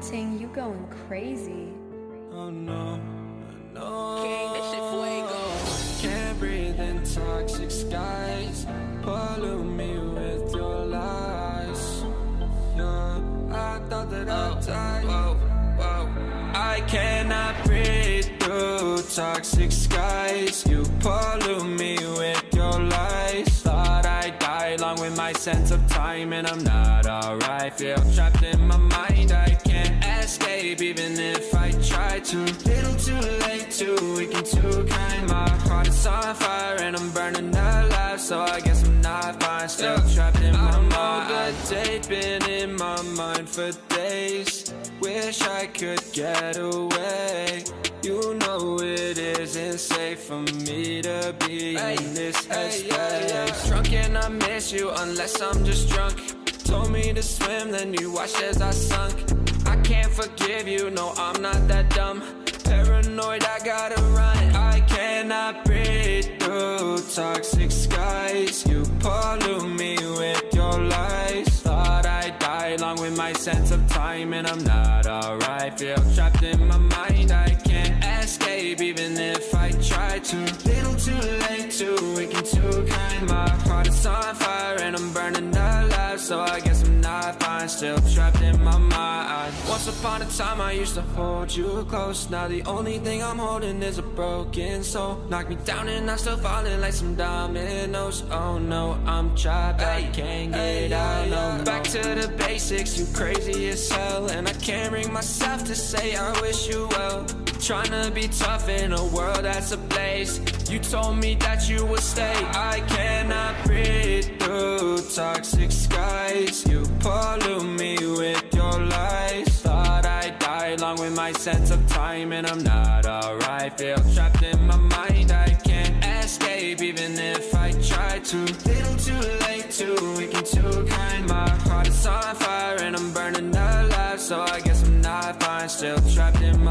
Ting, you going crazy. Oh no, no. King, this shit fuego. Can't breathe in toxic skies. Pollute me with your lies. Yeah, I thought that I'd die. I cannot breathe through toxic skies. You pollute me with your lies. Thought I'd die along with my sense of time, and I'm not alright. Feel trapped in my mind, I can't escape even if I try to. Little too late, too weak and too kind. My heart is on fire and I'm burning alive, so I guess I'm not fine. Still trapped in my mind. The date been in my mind for days. Wish I could get away. You know it isn't safe for me to be in this headspace. Drunk and I miss you unless I'm just drunk. Told me to swim, then you watched as I sunk. I can't forgive you, no I'm not that dumb. Paranoid, I gotta run. I cannot breathe through toxic skies. You pollute me with your lies. Thought I'd die along with my sense of time, and I'm not alright. Feel trapped in my mind, I can't escape even if I try to. Little too late, too weak and too kind. My heart is on fire and I'm burning alive, so I guess I'm not fine. Still trapped in my mind. Once upon a time I used to hold you close. Now the only thing I'm holding is a broken soul. Knock me down and I'm still falling like some dominoes. Oh no, I'm trapped, I can't get out. No, back to the basics, you crazy as hell. And I can't bring myself to say I wish you well. Trying to be tough in a world that's ablaze. You told me that you would stay. I cannot breathe through toxic skies. You pollute me with your lies. Thought I'd die along with my sense of time, and I'm not alright. Feel trapped in my mind, I can't escape even if I try to. Little too late, too weak and too kind. My heart is on fire and I'm burning alive, so I guess I'm not fine. Still trapped in my